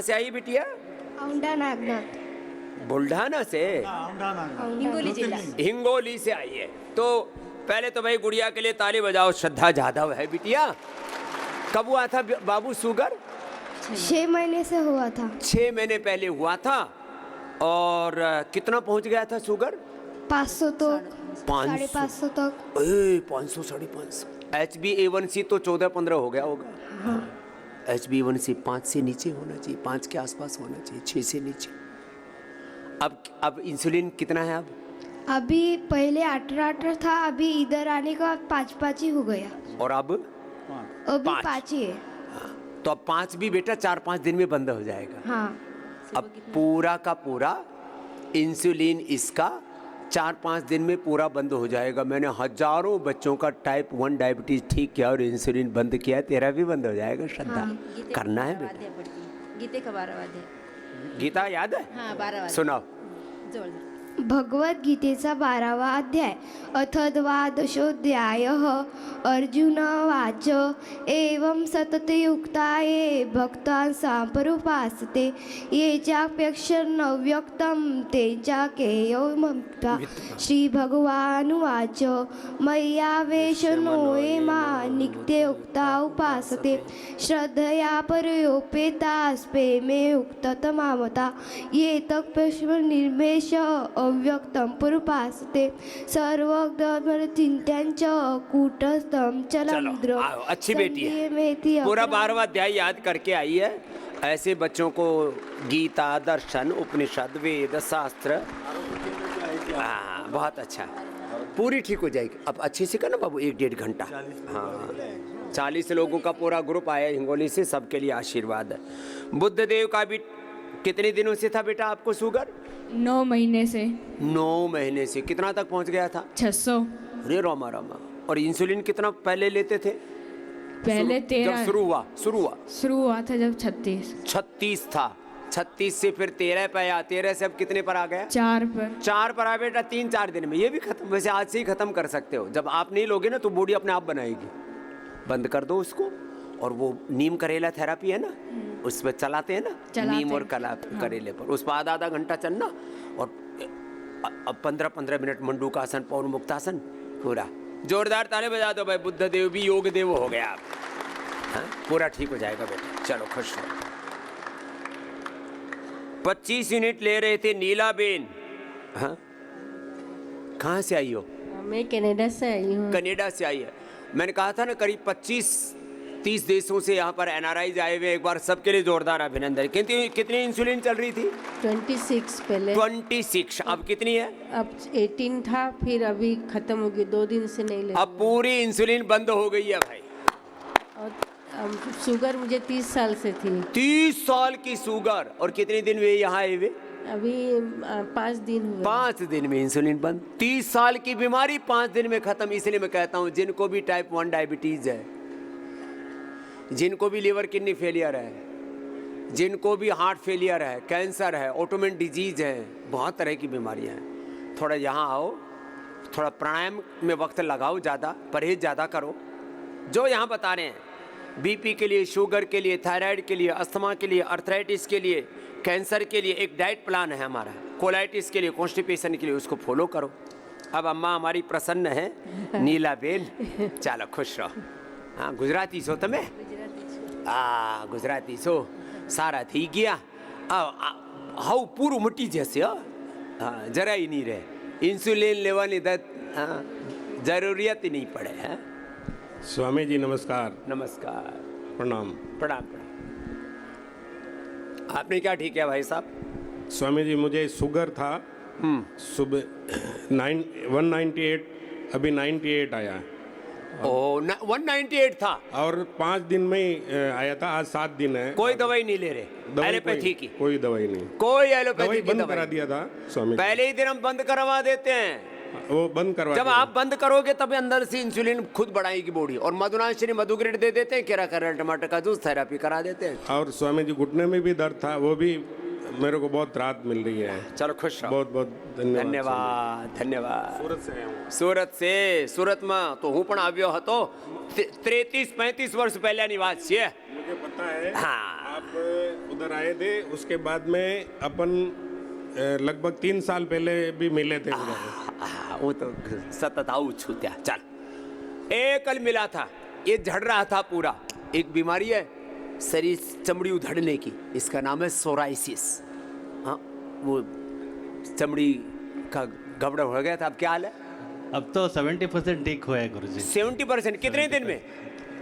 से आई बिटिया? औंढा नागनाथ, बुल्ढाना से, हिंगोली जिला। हिंगोली से आई है। तो पहले तो भाई गुड़िया के लिए ताली बजाओ। श्रद्धा जाधव है बिटिया। कब हुआ था बाबू शुगर? 6 महीने से हुआ था। 6 महीने पहले हुआ था। और कितना पहुंच गया था शुगर? 500 तक, 500 550 तक। 500 550। HbA1c तो 14-15 हो गया होगा। हाँ। HbA1c 5 से नीचे होना चाहिए, 5 के आसपास होना चाहिए, 6 से नीचे। अब इंसुलिन कितना है अब? अभी पहले 18 था, अभी इधर आने के बाद 5 ही हो गया। और अब अभी 5 ही है। तो अब 5 भी बेटा 4-5 दिन में बंद हो जाएगा। हाँ। अब पूरा का पूरा इंसुलिन इसका 4-5 दिन में पूरा बंद हो जाएगा। मैंने हजारों बच्चों का टाइप 1 डायबिटीज ठीक किया और इंसुलिन बंद किया। तेरा भी बंद हो जाएगा श्रद्धा। हाँ। करना है बेटा। गीते का 12वां अध्याय। गीता याद है? हाँ 12वां। सुनाओ। जोरदार। भगवत गीतेचा 12वा अध्याय अथ द्वादशोऽध्यायः अर्जुन वाच एवं सततयुक्ता ये भक्तान् साम्परुपासते ये चाप्यक्षरं व्यक्तं ते चाकेयमप्ता। श्रीभगवानुवाच मय्यावेशनो ये मां नित्ययुक्ता उपासते श्रद्धया परयोपेतास्ते मे उक्ततमामता ये तत्पश्व निर्मेष अव्यक्तं पुरुपासते सर्वज्ञचिंत्यांच कूटस्थं चलं चलो, आओ, अच्छी बेटी है। पूरा 12वां अध्याय याद करके आई है। ऐसे बच्चों को गीता, दर्शन, उपनिषद, वेद, शास्त्र, बहुत अच्छा, पूरी ठीक हो जाएगी। अब अच्छे से करना बाबू, 1-1.5 घंटा। हाँ, 40 लोगों का पूरा ग्रुप आया हिंगोली से, सबके लिए आशीर्वाद है। बुद्ध देव का भी कितने दिनों से था बेटा आपको शुगर? 9 महीने से। 9 महीने से। कितना तक पहुंच गया था? 600। अरे रामा रामा। और इंसुलिन कितना पहले लेते थे? पहले 13 जब शुरू हुआ था जब 36 था। 36 से फिर 13 पे आया। 13 से अब कितने पर आ गया? 4 पर आ बेटा। 3-4 दिन में ये भी खत्म। वैसे आज से ही खत्म कर सकते हो। जब आप नहीं लोगे ना तो बॉडी अपने आप बनाएगी। बंद कर दो उसको। और वो नीम करेला थेरापी है ना, उस पर चलाते हैं ना, नीम और करेले पर, उस पर आधा घंटा चलना। और अब 15-15 मिनट मंडूक आसन, पवन मुक्तासन, पूरा जोरदार ताली बजा दो भाई। बुद्ध देव भी योग देव हो गया आप। हाँ, पूरा ठीक हो जाएगा बेटा। चलो खुश रहो। 25 यूनिट ले रहे थे नीला बेन। हाँ, कहाँ से आई हो? मैं कनाडा से आई हूँ। कनाडा से आई है। मैंने कहा था ना करीब 25-30 देशों से यहाँ पर NRIs आए हुए। एक बार सबके लिए जोरदार अभिनंदन। कितनी इंसुलिन चल रही थी? 26 पहले। 26। अब कितनी है? अब 18 था, फिर अभी खत्म हो गई। 2 दिन से नहीं ले। अब पूरी इंसुलिन बंद हो गई है भाई। और शुगर मुझे 30 साल से थी। 30 साल की शुगर। और कितने दिन हुए यहाँ आए हुए? अभी 5 दिन हुए। 5 दिन में इंसुलिन बंद। 30 साल की बीमारी 5 दिन में खत्म। इसलिए मैं कहता हूँ जिनको भी टाइप 1 डायबिटीज है, जिनको भी लीवर किडनी फेलियर है, जिनको भी हार्ट फेलियर है, कैंसर है, ऑटोइम्यून डिजीज है, बहुत तरह की बीमारियां हैं, थोड़ा यहाँ आओ, थोड़ा प्राणायाम में वक्त लगाओ, ज़्यादा परहेज ज़्यादा करो। जो यहाँ बता रहे हैं, बीपी के लिए, शुगर के लिए, थायराइड के लिए, अस्थमा के लिए, अर्थराइटिस के लिए, कैंसर के लिए एक डाइट प्लान है हमारा, कोलाइटिस के लिए, कॉन्स्टिपेशन के लिए, उसको फॉलो करो। अब अम्मा हमारी प्रसन्न है, नीला बेन। चलो खुश रहो। हाँ, गुजराती सो તમે? ગુજરાતી છો, સારા થઈ ગયા। હાવ પૂરું મટી જશે। હા, જરાય નહીં રહે। ઇન્સ્યુલિન લેવાની જરૂરિયાત નહીં પડે। હા, स्वामी जी नमस्कार। नमस्कार। प्रणाम। प्रणाम। आपने क्या ठीक है भाई साहब? स्वामी जी मुझे शुगर था सुबह 198, अभी 98 आया। 198 था और 5 दिन में ही आया था। आज 7 दिन है। कोई दवाई नहीं ले रहे? एलोपैथी की कोई दवाई नहीं। कोई एलोपैथी की बंद दवाई करा दिया था स्वामी। पहले ही दिन हम बंद करवा देते हैं। वो बंद करवा जब दिया। आप बंद करोगे तब अंदर से इंसुलिन खुद बढ़ाएगी बॉडी। और मधुनाशिनी मधुग्रेड दे देते हैं, केरा करा, टमाटर का जूस, थेरापी करा देते हैं। और स्वामी जी घुटने में भी दर्द था, वो भी मेरे को बहुत राहत मिल रही है। चलो खुश रहो। बहुत बहुत धन्यवाद। धन्यवाद धन्यवाद। सूरत से आया हूँ। सूरत में तो હું પણ આવ્યો હતો। 33-35 વર્ષ પહેલા ની વાત છે। मुझे पता है। हाँ। आप उधर आए थे, उसके बाद में अपन लगभग 3 साल पहले भी मिले थे उधर। वो तो सतत आऊ छूत्या। चल कल मिला था, ये झड़ रहा था पूरा। एक बीमारी है शरीर चमड़ी उधड़ने की, इसका नाम है सोराइसिस। हाँ, वो चमड़ी का गड़बड़ हो गया था। अब क्या हाल है? अब तो 70% ठीक हुआ है गुरुजी। 70%? कितने दिन में?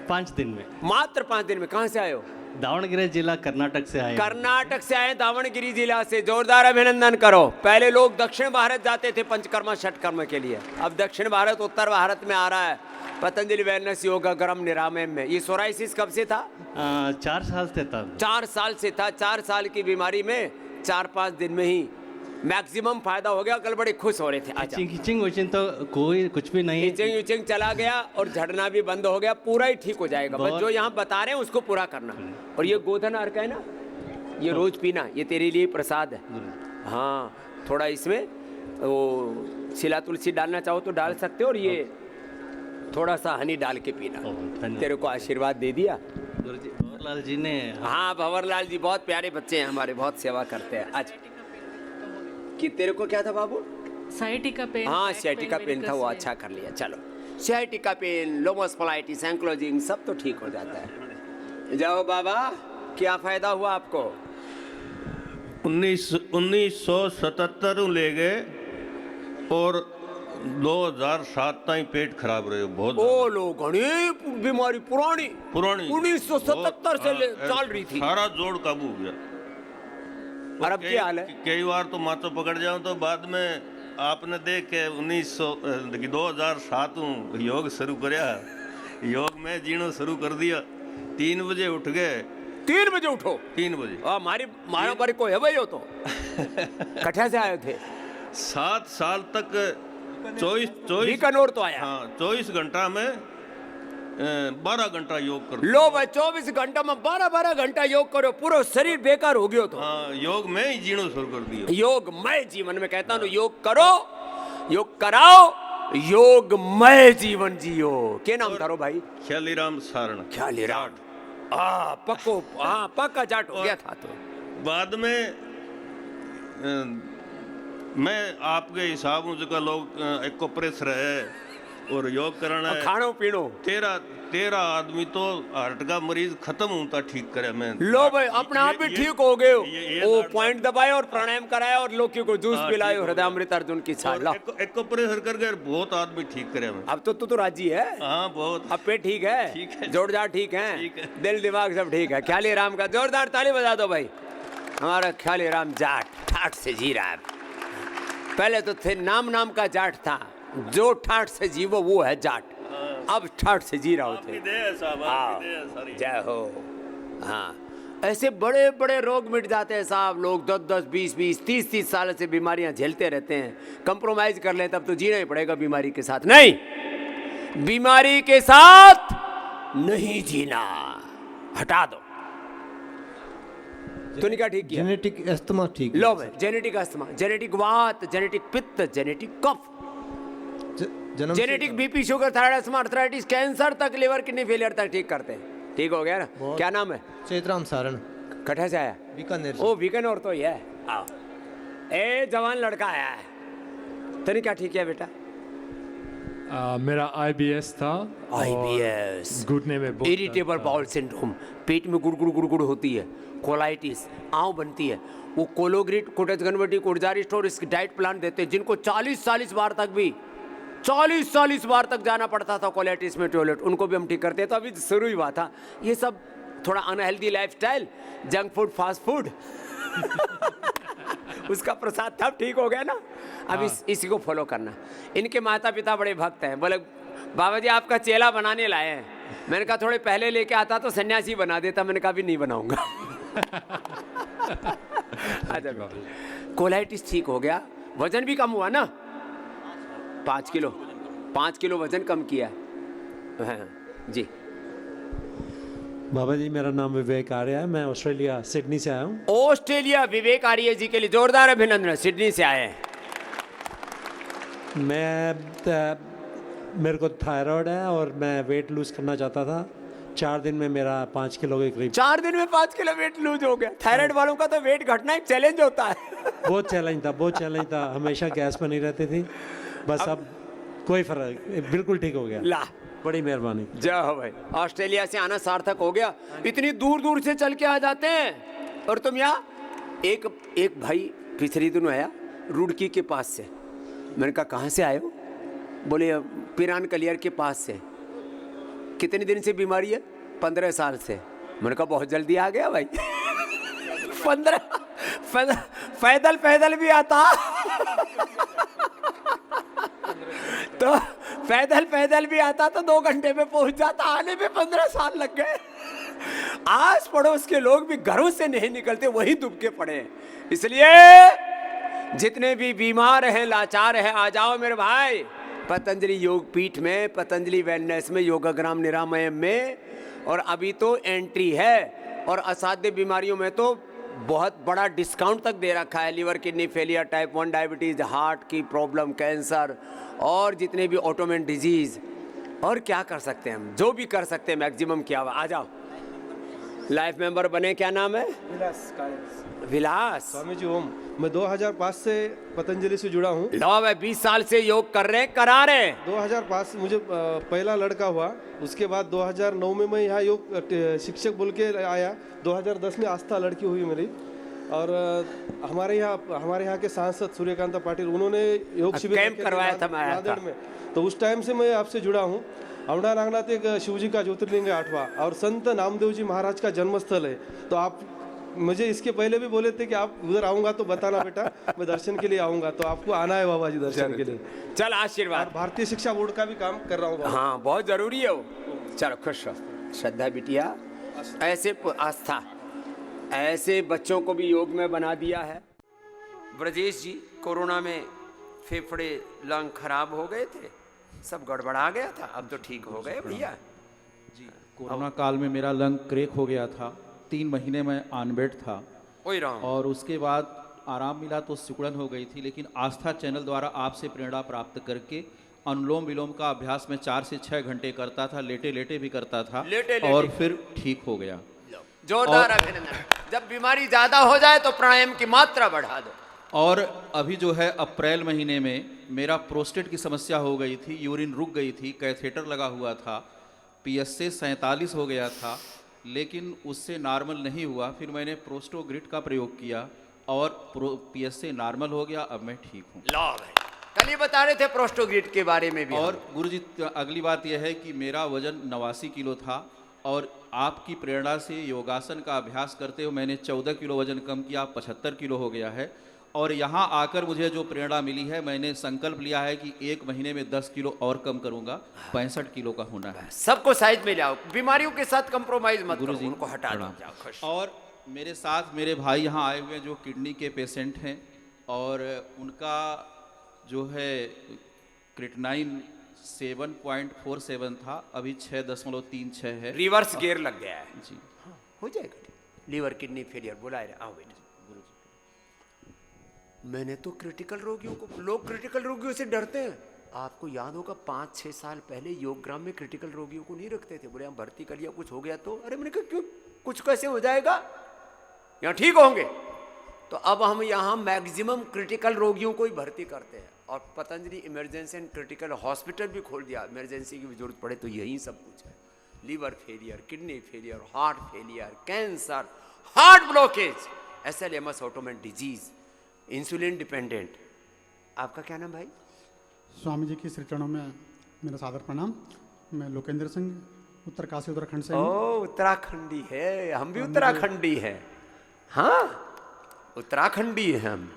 5 दिन में। मात्र 5 दिन में। कहाँ से आए हो? दावणगिरी जिला कर्नाटक से आए। कर्नाटक से आए, दावणगिरी जिला से। जोरदार अभिनंदन करो। पहले लोग दक्षिण भारत जाते थे पंचकर्मा षटकर्मा के लिए, अब दक्षिण भारत उत्तर भारत में आ रहा है पतंजलि वेलनेस योगा गरम निरामय में। ये सोराइसिस कब से था? 4 साल से था। 4 साल से था। 4 साल की बीमारी में 4-5 दिन में ही मैक्सिमम फायदा हो गया। कल बड़े खुश हो रहे थे। अच्छा, किचिंग विचिंग तो कोई कुछ भी नहीं। किचिंग चला गया और झड़ना भी बंद हो गया, पूरा ही ठीक हो जाएगा। बस जो यहाँ बता रहे हैं उसको पूरा करना। और ये गोधन अर्क है ना, ये रोज पीना, ये तेरे लिए प्रसाद है। हाँ, थोड़ा इसमें वो शिला तुलसी डालना चाहो तो डाल सकते हो, और ये थोड़ा सा हनी डाल के पीना। तेरे को आशीर्वाद दे दिया गुरुजी। भंवरलाल जी ने। हाँ, भंवरलाल जी बहुत प्यारे बच्चे हैं हमारे, बहुत सेवा करते हैं। आज कि तेरे को क्या था बाबू? Sciatica pain. हाँ, साइटिका पेन था, वो अच्छा कर लिया। चलो, साइटिका पेन, लोमोस्पोलाइटिस, एंक्लोजिंग सब तो ठीक हो जाता है। जाओ बाबा, क्या फायदा हुआ आपको? 1977 ले गए और 2007 ताई पेट खराब रहे बहुत। ओ लो, घनी बीमारी पुरानी 1977 से चल रही थी। सारा जोड़ काबू हो गया। और अब क्या हाल है? कई बार तो माथो पकड़ जाऊं तो बाद में आपने देख के 2007 योग शुरू करया। योग में जीणो शुरू कर दिया। 3 बजे उठ गए। 3 बजे उठो? 3 बजे। मारा बारी को है भाई हो तो। कठिया से आए थे? 7 साल तक 24 बीकानेर तो आया। हाँ, 24 घंटा में 12 घंटा योग करो। लो भाई, 24 घंटा में 12 घंटा योग करो, पूरा शरीर बेकार हो गया तो। हाँ, योग में ही जीणो शुरू कर दिया। योगमय जीवन में कहता हूँ, योग करो, योग कराओ, योगमय जीवन जियो। क्या नाम करो भाई? ख्यालीराम सारण। ख्यालीराम। पक्को, हाँ पक्का जाट हो गया था। तो बाद में मैं आपके हिसाब मुझे लोग एक को प्रेशर है और योग करना है। खानो पीनो 13 आदमी तो हार्ट का मरीज खत्म होता ठीक करे। मैं लो भाई, अपने आप भी ठीक हो गए। वो पॉइंट दबाए और प्राणायाम कराया और लोग को जूस पिलाए, हृदयामृत अर्जुन की छाल। एक को प्रेशर कर गए, बहुत आदमी ठीक करे। मैं अब तो तू राजी है? हाँ, बहुत। अब पेट ठीक है? ठीक है। जोड़ जाड़ ठीक है, दिल दिमाग सब ठीक है। ख्यालीराम का जोरदार ताली बजा दो भाई। हमारा ख्यालीराम जाट ठाठ से जी रहा है। पहले तो थे नाम का जाट था, जो ठाठ से जीवो वो है जाट। अब ठाठ से जी रहा होते। जय हो। हाँ, ऐसे बड़े बड़े रोग मिट जाते हैं साहब। लोग 10-10, 20-20, 30-30 साल से बीमारियां झेलते रहते हैं। कंप्रोमाइज कर ले तब तो जीना ही पड़ेगा बीमारी के साथ। नहीं, बीमारी के साथ नहीं जीना, हटा दो। तूने क्या ठीक किया? जेनेटिक अस्थमा ठीक। लो भाई, जेनेटिक अस्थमा, जेनेटिक वात, जेनेटिक पित्त, जेनेटिक कफ, genetic BP, sugar, thyroid, asthma, arthritis, cancer तक, लिवर किडनी फेलियर तक ठीक करते हैं। ठीक हो गया ना? क्या नाम है? चैतराम सारण। कठिया से आया? बीकानेर। ओ, बीकानेर तो ही है। आओ, ए जवान लड़का आया है। तूने क्या ठीक किया बेटा? मेरा IBS था। IBS, घुटने में इरिटेबल बाउल सिंड्रोम, पेट में गुड़गुड़ होती है, कोलाइटिस, आंव बनती है। वो कोलोग्रिट, कोटेजगनवटी, कोटजारी स्टोर इसकी डाइट प्लान देते हैं, जिनको 40 बार तक भी 40 बार तक जाना पड़ता था कोलाइटिस में टॉयलेट, उनको भी हम ठीक करते हैं। तो अभी शुरू ही हुआ था ये सब। थोड़ा unhealthy lifestyle, junk food, fast food उसका प्रसाद तब ठीक हो गया ना। अब इसी को फॉलो करना। इनके माता पिता बड़े भक्त हैं, बोले बाबा जी आपका चेला बनाने लाए हैं। मैंने कहा थोड़े पहले लेके आता तो सन्यासी बना देता। मैंने कहा भी नहीं बनाऊंगा। अच्छा, कोलाइटिस ठीक हो गया, वजन भी कम हुआ ना? 5 किलो वजन कम किया। हाँ, जी। बाबा जी, मेरा नाम विवेक आर्य है। मैं ऑस्ट्रेलिया सिडनी से आया हूँ। ऑस्ट्रेलिया, विवेक आर्य जी के लिए जोरदार अभिनंदन। सिडनी से आए हैं। मेरे को थायराइड है और मैं वेट लूज करना चाहता था। 4 दिन में मेरा 5 किलो के करीब 4 दिन में 5 किलो वेट लूज हो गया। थायराइड वालों का तो वेट घटना एक चैलेंज होता है। बहुत चैलेंज था, हमेशा गैस बनी रहती थी। बस अब कोई फर्क, बिल्कुल ठीक हो गया। ला, बड़ी मेहरबानी। जय हो भाई। ऑस्ट्रेलिया से आना सार्थक हो गया। इतनी दूर दूर से चल के आ जाते हैं और तुम यहाँ। एक भाई पिछले दिन आया रुड़की के पास से। मैंने कहा कहाँ से आए हो? बोले पिरान कलियर के पास से। कितने दिन से बीमारी है? 15 साल से। मैंने कहा बहुत जल्दी आ गया भाई। 15 पैदल भी आता। तो पैदल भी आता तो 2 घंटे में पहुंच जाता, आने में 15 साल लग गए। आस पड़ोस के लोग भी घरों से नहीं निकलते, वही दुबके पड़े हैं। इसलिए जितने भी बीमार हैं, लाचार हैं, आ जाओ मेरे भाई पतंजलि योग पीठ में, पतंजलि वेलनेस में, योगाग्राम निरामयम में। और अभी तो एंट्री है और असाध्य बीमारियों में तो बहुत बड़ा डिस्काउंट तक दे रखा है। Liver kidney failure, type 1 diabetes, heart की प्रॉब्लम, कैंसर और जितने भी ऑटोमेन डिजीज। और क्या कर सकते हैं हम? जो भी कर सकते हैं मैक्सिमम किया हुआ। आ जाओ, लाइफ मेंबर बने। क्या नाम है? विलास। स्वामी जी ओम। मैं 2005 से पतंजलि से जुड़ा हूँ। लो भाई, 20 साल से योग कर रहे हैं, करा रहे हैं। 2005 से मुझे पहला लड़का हुआ। उसके बाद 2009 में मैं यहाँ योग शिक्षक बोल के आया। 2010 में आस्था लड़की हुई मेरी। और हमारे यहाँ के सांसद सूर्यकांत पाटिल, उन्होंने योग शिविर कैंप करवाया था नांदेड़ में। तो उस टाइम से मैं आपसे जुड़ा हूँ। अवड़ा नागनाथ एक शिवजी का ज्योतिर्लिंग है 8वां, और संत नामदेव जी महाराज का जन्मस्थल है। तो आप मुझे इसके पहले भी बोले थे कि आप उधर आऊंगा तो बताना बेटा, मैं दर्शन के लिए आऊंगा। तो आपको आना है बाबा जी दर्शन के लिए। चल आशीर्वाद। भारतीय शिक्षा बोर्ड का भी काम कर रहा हूँ। हाँ, बहुत जरूरी है वो। चलो खुश हो। श्रद्धा बिटिया, ऐसे आस्था, ऐसे बच्चों को भी योग में बना दिया है। ब्रजेश जी, कोरोना में फेफड़े लंग खराब हो गए थे, सब गड़बड़ा गया था, अब तो ठीक हो गए भैया जी। कोरोना काल में मेरा लंग क्रैक हो गया था। 3 महीने में ऑन बेड था और उसके बाद आराम मिला तो सिकुड़न हो गई थी। लेकिन आस्था चैनल द्वारा आपसे प्रेरणा प्राप्त करके अनुलोम विलोम का अभ्यास में 4 से 6 घंटे करता था। लेटे लेटे भी करता था और फिर ठीक हो गया। जोरदार अभिनंदन। जब बीमारी ज्यादा हो जाए तो प्राणायाम की मात्रा बढ़ा दो। और अभी जो है अप्रैल महीने में मेरा प्रोस्टेट की समस्या हो गई थी, यूरिन रुक गई थी, कैथेटर लगा हुआ था, PSA 47 हो गया था, लेकिन उससे नॉर्मल नहीं हुआ। फिर मैंने प्रोस्टोग्रिड का प्रयोग किया और PSA नॉर्मल हो गया। अब मैं ठीक हूँ। लो भाई, कल ही बता रहे थे प्रोस्टोग्रिड के बारे में भी। और गुरुजी, अगली बात यह है कि मेरा वजन 89 किलो था और आपकी प्रेरणा से योगासन का अभ्यास करते हुए मैंने 14 किलो वजन कम किया, 75 किलो हो गया है। और यहाँ आकर मुझे जो प्रेरणा मिली है, मैंने संकल्प लिया है कि 1 महीने में 10 किलो और कम करूँगा, 65 किलो का होना है। सबको साइज में लाओ, बीमारियों के साथ कंप्रोमाइज मत करो, उनको हटा दो। और मेरे साथ मेरे भाई यहाँ आए हुए हैं जो किडनी के पेशेंट हैं और उनका जो है क्रिएटिनिन 7.47 था, अभी 6.36 है। रिवर्स गियर लग गया है जी। हो जाएगा। लीवर किडनी फेलियर बुलाए रहे। आओ बेटा। मैंने तो क्रिटिकल रोगियों को, लोग क्रिटिकल रोगियों से डरते हैं। आपको याद होगा 5-6 साल पहले योगग्राम में क्रिटिकल रोगियों को नहीं रखते थे। बोले हम भर्ती कर लिया, कुछ हो गया तो। अरे मैंने कहा क्यों, कुछ कैसे हो जाएगा, यहाँ ठीक होंगे। तो अब हम यहाँ मैक्सिमम क्रिटिकल रोगियों को ही भर्ती करते हैं। और Patanjali emergency and critical hospital भी खोल दिया। इमरजेंसी की भी जरूरत पड़े तो यही सब कुछ है। Liver failure, kidney failure, heart failure, cancer, heart blockage, SLMS autoimmune disease, insulin dependent. आपका क्या नाम भाई? स्वामी जी की श्री चरणों में मेरा सादर प्रणाम। मैं लोकेंद्र सिंह, उत्तरकाशी उत्तराखंड से। ओ, उत्तराखंडी है, हम भी उत्तराखंडी हैं। हाँ, उत्तराखंडी हैं हम।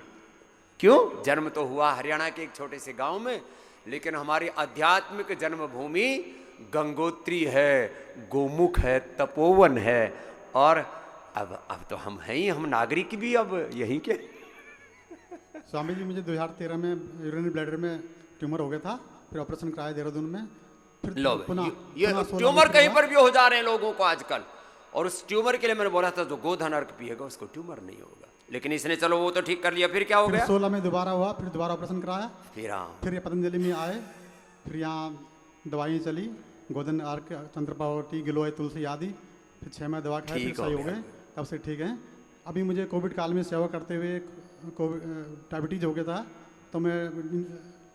क्यों? जन्म तो हुआ हरियाणा के एक छोटे से गांव में, लेकिन हमारी आध्यात्मिक जन्मभूमि गंगोत्री है, गोमुख है, तपोवन है। और अब तो हम हैं ही, हम नागरिक भी अब यहीं के। स्वामी जी, मुझे 2013 में यूरिनरी ब्लैडर में ट्यूमर हो गया था, फिर ऑपरेशन कराया देहरादून में। फिर ये ट्यूमर कहीं पर भी हो जा रहे हैं लोगों को आजकल। और उस ट्यूमर के लिए मैंने बोला था जो गोधन अर्क पिएगा उसको ट्यूमर नहीं होगा, लेकिन इसने चलो वो तो ठीक कर लिया। फिर क्या हो गया? 16 में दोबारा हुआ, फिर दोबारा ऑपरेशन कराया। फिर ये पतंजलि में आए, फिर यहाँ दवाइयाँ चली, गोदन आर्क, चंद्रपावती, गिलोय, तुलसी आदि। फिर 6 महीने दवा खाई, फिर ठीक हो सही हो गया। गए, तब से ठीक है। अभी मुझे कोविड काल में सेवा करते हुए कोविड डायबिटीज हो गया था, तो मैं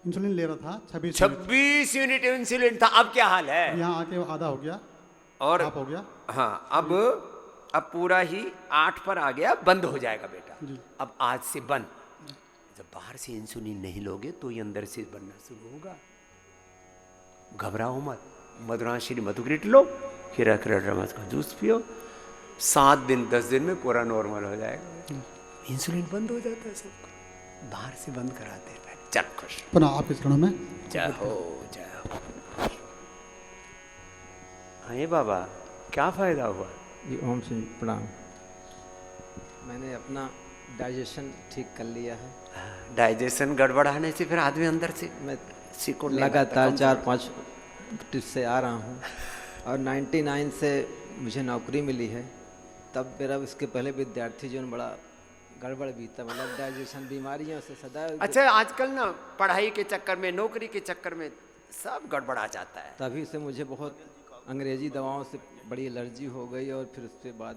इंसुलिन ले रहा था 26 यूनिट इंसुलिन था। अब क्या हाल है? यहाँ आके आधा हो गया और हाफ हो गया। हाँ, अब पूरा ही 8 पर आ गया, बंद हो जाएगा बेटा। जी। अब आज से बंद। जब बाहर से इंसुलिन नहीं लोगे तो ये अंदर से बनना शुरू होगा। घबराओ मत, मधुराश्री मधुग्रिट लो, खीरा रमस का जूस पियो, 7 दिन 10 दिन में पूरा नॉर्मल हो जाएगा। इंसुलिन बंद हो जाता है सबका, बाहर से बंद कराते हैं पहले। चल खुश पुनः आपके चरणों में जय हो, जय हो। हाँ बाबा, क्या फायदा हुआ? जी ओम से प्रणाम। मैंने अपना डाइजेशन ठीक कर लिया है। डाइजेशन गड़बड़ाने से फिर आदमी अंदर से मैं सिकुड़ लगातार 4-5 टिप्स से आ रहा हूँ और 99 से मुझे नौकरी मिली है। तब मेरा उसके पहले विद्यार्थी जीवन बड़ा गड़बड़ बीता, मतलब डाइजेशन बीमारियों से सदा। अच्छा, आजकल ना पढ़ाई के चक्कर में, नौकरी के चक्कर में सब गड़बड़ा जाता है। तभी से मुझे बहुत अंग्रेजी दवाओं से बड़ी एलर्जी हो गई और फिर उसके बाद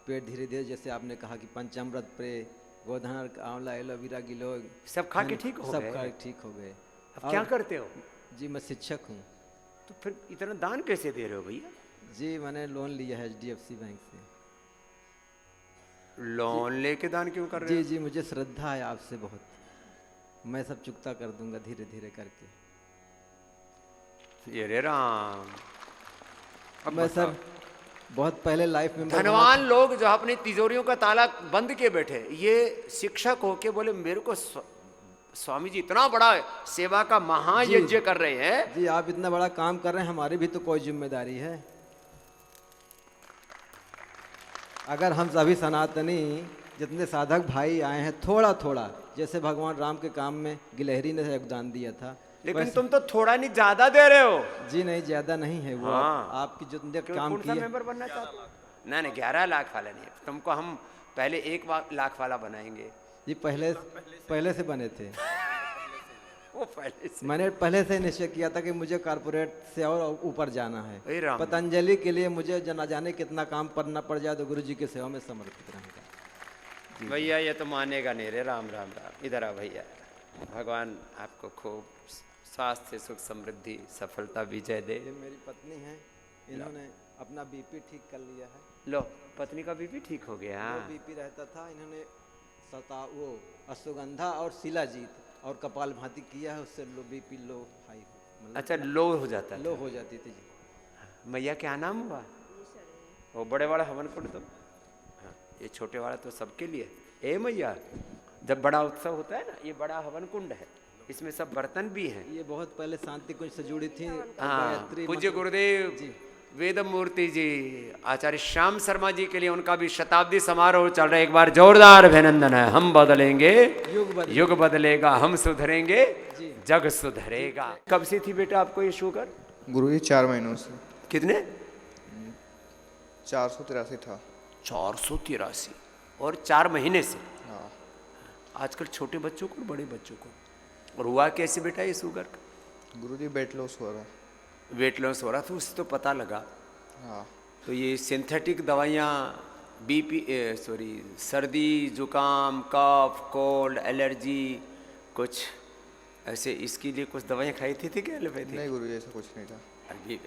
पेट धीरे धीरे, जैसे आपने कहा कि पंचामृत प्रे, गोधन, आंवला, एलोवेरा, गिलोय सब खा के ठीक हो गए? सब खा के ठीक हो गए। अब क्या करते हो? जी मैं शिक्षक हूँ। तो फिर इतना दान कैसे दे रहे हो भैया? जी मैंने लोन लिया है HDFC बैंक से। लोन लेके दान क्यों कर रहे हो? जी जी मुझे श्रद्धा है आपसे बहुत, मैं सब चुकता कर दूंगा धीरे धीरे करके। ये रे राम। अब मैं सर बहुत पहले लाइफ में धनवान लोग जो अपनी तिजोरियों का ताला बंद किए बैठे, ये शिक्षक होके बोले मेरे को स्वामी जी इतना बड़ा सेवा का महायज्ञ कर रहे हैं। जी आप इतना बड़ा काम कर रहे हैं, हमारी भी तो कोई जिम्मेदारी है। अगर हम सभी सनातनी जितने साधक भाई आए हैं, थोड़ा थोड़ा जैसे भगवान राम के काम में गिलहरी ने योगदान दिया था, लेकिन तुम तो थोड़ा नहीं ज्यादा दे रहे हो। जी नहीं ज्यादा नहीं है वो। हाँ। आपकी जितने काम कौन सा किए। मेंबर बनना चाहते हो? नहीं 11 लाख वाला नहीं, तुमको हम पहले 1 लाख वाला बनाएंगे। जी पहले से बने थे। वो पहले से। मैंने पहले से निश्चय किया था कि मुझे कारपोरेट से और ऊपर जाना है। पतंजलि के लिए मुझे जना जाने कितना काम करना पड़ जाए तो गुरु जी की सेवा में समर्पित रहूँगा। भैया ये तो मानेगा नहीं रे। राम राम राम। इधर आ भैया। भगवान आपको खूब स्वास्थ्य, सुख, समृद्धि, सफलता, विजय दे। मेरी पत्नी है, इन्होंने अपना बीपी ठीक कर लिया है। लो, पत्नी का बीपी ठीक हो गया। बीपी रहता था, इन्होंने वो अश्वगंधा और शिलाजीत और कपाल भाती किया है, उससे लो बीपी लो हाई। अच्छा लो हो जाता है? लो हो जाती थी जी। मैया क्या नाम हुआ? वो बड़े वाला हवन कुंड तो हाँ, ये छोटे वाला तो सबके लिए। ए मैया, जब बड़ा उत्सव होता है ना, ये बड़ा हवन कुंड है, इसमें सब बर्तन भी हैं। ये बहुत पहले शांति कुंज से जुड़ी थी। हाँ, पूज्य गुरुदेव वेद मूर्ति जी, आचार्य श्याम शर्मा जी के लिए उनका भी शताब्दी समारोह चल रहा है। एक बार जोरदार अभिनंदन है। हम बदलेंगे, युग बदलेगा, हम सुधरेंगे, जग सुधरेगा। कब से थी बेटा आपको ये शुगर? गुरुजी 4 महीनों से। कितने? 483 था। 483 और 4 महीने से? हाँ। आजकल छोटे बच्चों को, बड़े बच्चों को। और हुआ कैसे बेटा ये शुगर? गुरुजी वेट लॉस हो रहा। वेट लॉस हो रहा था, उससे तो पता लगा। हाँ। तो ये सिंथेटिक दवाइयाँ, सर्दी, जुकाम, कफ, कोल्ड, एलर्जी, कुछ ऐसे इसके लिए कुछ दवाइयाँ खाई थी क्या एलोपैथी? नहीं गुरुजी ऐसा कुछ नहीं था। अभी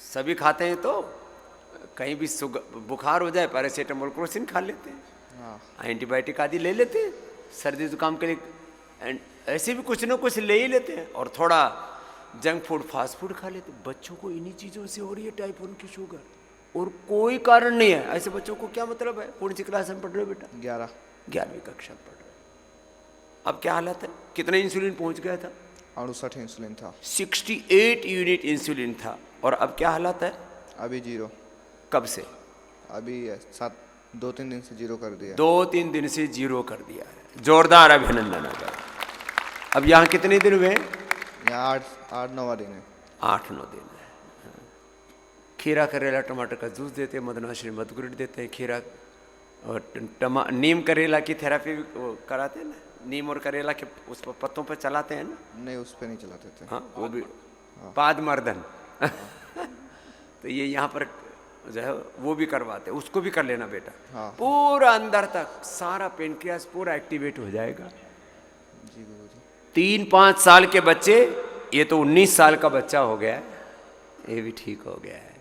सभी खाते हैं तो कहीं भी बुखार हो जाए पैरासीटामोल, क्रोसिन खा लेते हैं। हाँ। एंटीबायोटिक आदि ले लेते हैं सर्दी जुकाम के लिए, ऐसे भी कुछ ना कुछ ले ही लेते हैं। और थोड़ा जंक फूड, फास्ट फूड खा लेते। बच्चों को इन्हीं चीज़ों से हो रही है टाइप 1 की शुगर, और कोई कारण नहीं है। ऐसे बच्चों को क्या मतलब है? कौन सी क्लास में पढ़ रहे हो बेटा? 11वीं कक्षा में पढ़ रहे हो। अब क्या हालत है? कितना इंसुलिन पहुंच गया था? 68 इंसुलिन था। 68 यूनिट इंसुलिन था। और अब क्या हालत है? अभी 0। कब से? अभी 2-3 दिन से 0 कर दिया। 2-3 दिन से 0 कर दिया है। जोरदार अभिनंदन है। अब यहाँ कितने दिन हुए? यहाँ 8-9 दिन है। 8-9 दिन है। खीरा, करेला, टमाटर का जूस देते हैं, मदनाश्री मधुग्रिट देते हैं, खीरा और नीम करेला की थेरेपी कराते हैं ना, नीम और करेला के उस पर पत्तों पर चलाते हैं ना? नहीं, उस पर नहीं चलाते थे। हाँ, वो भी पाद मर्दन। तो ये यहाँ पर जो है वो भी करवाते, उसको भी कर लेना बेटा। हाँ। पूरा अंदर तक सारा पेनक्रियास पूरा एक्टिवेट हो जाएगा। जी गुरुजी। 3-5 साल के बच्चे, ये तो 19 साल का बच्चा हो गया है, ये भी ठीक हो गया है।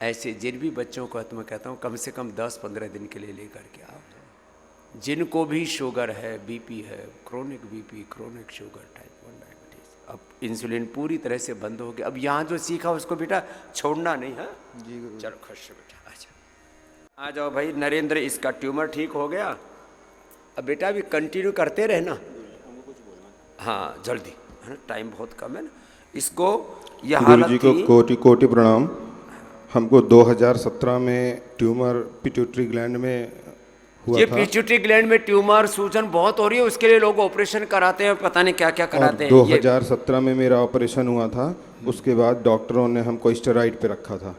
ऐसे जिन भी बच्चों को मैं कहता हूँ कम से कम 10-15 दिन के लिए लेकर के आओ। जिनको भी शुगर है, बीपी है, chronic BP, chronic sugar, type 1 diabetes, अब इंसुलिन पूरी तरह से बंद हो गया। अब यहाँ जो सीखा उसको बेटा छोड़ना नहीं है। जी गुरुजी। चलो खुश हो बेटा, आ जाओ भाई। नरेंद्र, इसका ट्यूमर ठीक हो गया, अब बेटा भी कंटिन्यू करते रहना। हाँ जल्दी, है ना, टाइम बहुत कम है ना। इसको यह हालत गुरुजी को थी, कोटि कोटि प्रणाम। हमको 2017 में ट्यूमर पिट्यूटरी ग्लैंड में हुआ ये था। पिट्यूटरी ग्लैंड में ट्यूमर सूजन बहुत हो रही है, उसके लिए लोग ऑपरेशन कराते हैं, पता नहीं क्या क्या कराते हैं। 2017 में मेरा ऑपरेशन हुआ था। उसके बाद डॉक्टरों ने हमको स्टेरॉइड पे रखा था।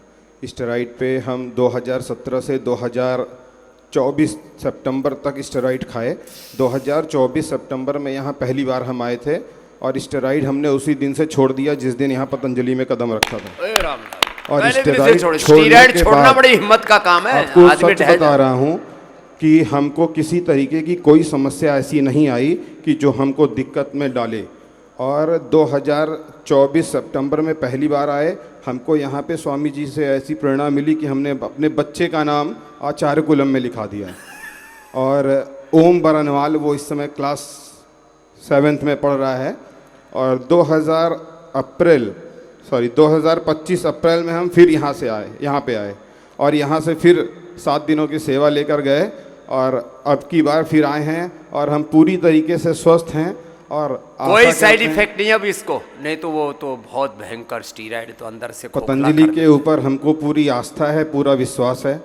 स्टेरॉइड पे हम 2017 से 2024 सितंबर तक स्टेरॉइड खाए। 2024 सितंबर में यहाँ पहली बार हम आए थे और स्टेरॉइड हमने उसी दिन से छोड़ दिया जिस दिन यहाँ पतंजलि में कदम रखा था। ए राम राम। और पहले दिन से स्टेरॉइड स्टेरॉइड छोड़ना बाद बड़ी हिम्मत का काम है। आपको आदमी सच ढह बता रहा हूँ कि हमको किसी तरीके की कोई समस्या ऐसी नहीं आई कि जो हमको दिक्कत में डाले। और 2024 सितंबर में पहली बार आए, हमको यहाँ पे स्वामी जी से ऐसी प्रेरणा मिली कि हमने अपने बच्चे का नाम आचार्य कुलम में लिखा दिया। और ओम बरनवाल, वो इस समय क्लास 7th में पढ़ रहा है। और 2025 अप्रैल में हम फिर यहाँ पे आए और यहाँ से फिर 7 दिनों की सेवा लेकर गए और अब की बार फिर आए हैं और हम पूरी तरीके से स्वस्थ हैं। और कोई साइड इफेक्ट नहीं अब इसको, नहीं तो वो तो बहुत भयंकर स्टीरॉइड तो अंदर से खोखला पतंजलि कर के ऊपर हमको पूरी आस्था है, पूरा विश्वास है।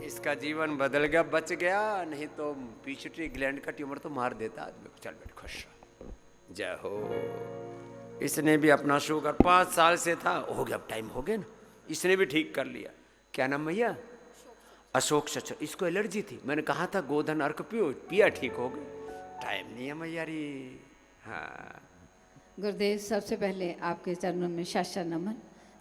इसका जीवन बदल गया, बच गया, नहीं तो पिट्यूटरी ग्लैंड का ट्यूमर तो मार देता आदमी को। चल बेटा खुश रहो, जय हो। इसने भी अपना शुगर 5 साल से था, हो गया, अब टाइम हो गया ना, इसने भी ठीक कर लिया। क्या नाम भैया? अशोक चचा। इसको एलर्जी थी, मैंने कहा था गोधन अर्क पियो, पिया, ठीक हो गई। टाइम नहीं है मैया री। हाँ गुरुदेव, सबसे पहले आपके चरणों में शास्त्र नमन।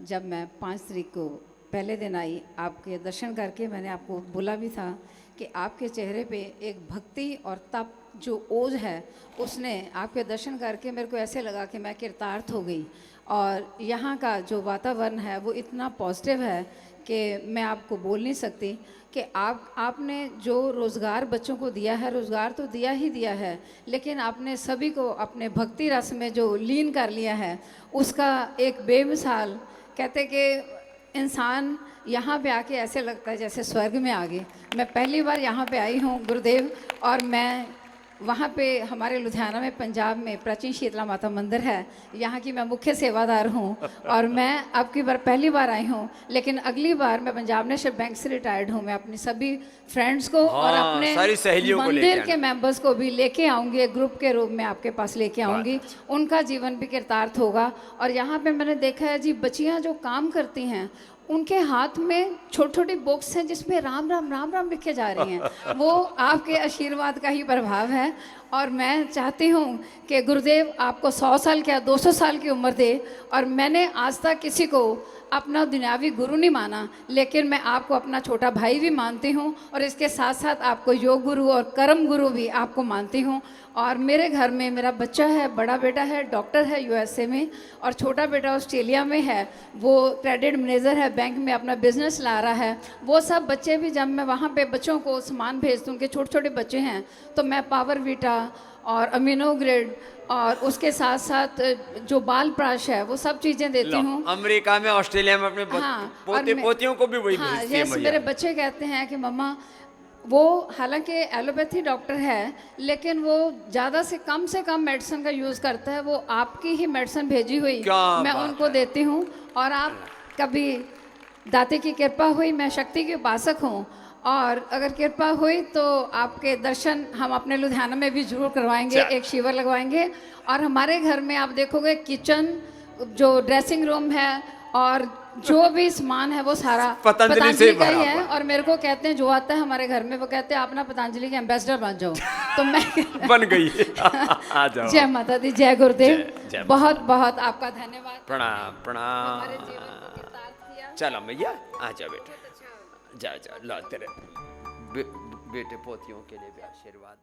जब मैं 5 तारीख को पहले दिन आई, आपके दर्शन करके मैंने आपको बोला भी था कि आपके चेहरे पे एक भक्ति और तप जो ओज है, उसने आपके दर्शन करके मेरे को ऐसे लगा कि मैं कृतार्थ हो गई। और यहाँ का जो वातावरण है वो इतना पॉजिटिव है कि मैं आपको बोल नहीं सकती कि आपने जो रोज़गार बच्चों को दिया है, रोज़गार तो दिया ही दिया है, लेकिन आपने सभी को अपने भक्ति रस में जो लीन कर लिया है, उसका एक बेमिसाल, कहते कि इंसान यहाँ पे आके ऐसे लगता है जैसे स्वर्ग में आ गए। मैं पहली बार यहाँ पे आई हूँ गुरुदेव, और मैं वहाँ पे हमारे लुधियाना में, पंजाब में प्राचीन शीतला माता मंदिर है, यहाँ की मैं मुख्य सेवादार हूँ। और मैं अब की बार पहली बार आई हूँ, लेकिन अगली बार मैं पंजाब नेशनल बैंक से रिटायर्ड हूँ। मैं अपनी सभी फ्रेंड्स को और अपने मंदिर के मेंबर्स को भी लेके आऊँगी, एक ग्रुप के रूप में आपके पास लेके आऊँगी। उनका जीवन भी कृतार्थ होगा। और यहाँ पे मैंने देखा है जी, बच्चियाँ जो काम करती हैं, उनके हाथ में छोटी छोटी बॉक्स हैं जिसमें राम राम राम राम लिखे जा रही हैं। वो आपके आशीर्वाद का ही प्रभाव है। और मैं चाहती हूँ कि गुरुदेव आपको 100 साल क्या 200 साल की उम्र दे। और मैंने आज तक किसी को अपना दुनियावी गुरु नहीं माना, लेकिन मैं आपको अपना छोटा भाई भी मानती हूँ, और इसके साथ साथ आपको योग गुरु और कर्म गुरु भी आपको मानती हूँ। और मेरे घर में मेरा बच्चा है, बड़ा बेटा है, डॉक्टर है USA में, और छोटा बेटा ऑस्ट्रेलिया में है, वो क्रेडिट मैनेजर है, बैंक में अपना बिजनेस ला रहा है। वो सब बच्चे भी, जब मैं वहाँ पे बच्चों को सामान भेजती हूँ, उनके छोटे छोटे बच्चे हैं, तो मैं पावर वीटा और अमीनो ग्रेड और उसके साथ साथ जो बाल प्राश है, वो सब चीज़ें देती हूँ। अमेरिका में, ऑस्ट्रेलिया में अपने पोते पोतियों को भी वही भेजती है। मेरे बच्चे कहते हैं कि मम्मा, वो हालांकि एलोपैथी डॉक्टर है, लेकिन वो ज़्यादा से कम मेडिसिन का यूज़ करता है। वो आपकी ही मेडिसिन भेजी हुई मैं उनको देती हूँ। और आप कभी दाते की कृपा हुई, मैं शक्ति की उपासक हूँ, और अगर कृपा हुई तो आपके दर्शन हम अपने लुधियाना में भी जरूर करवाएंगे, एक शिविर लगवाएंगे। और हमारे घर में आप देखोगे किचन, जो ड्रेसिंग रूम है और जो भी सामान है वो सारा पतंजलि का ही है। और मेरे को कहते हैं, जो आता है हमारे घर में, वो कहते हैं आप ना पतंजलि के एम्बेसडर बन जाओ। तो मैं बन गई। आ जाओ। जय माता दी, जय गुरुदेव। बहुत बहुत आपका धन्यवाद। प्रणाम प्रणाम। हमारे जीवन को कृतार्थ किया। चलो मैया आ जा बेटा, जा जा ला तेरे बेटे पोतियों के लिए भी आशीर्वाद।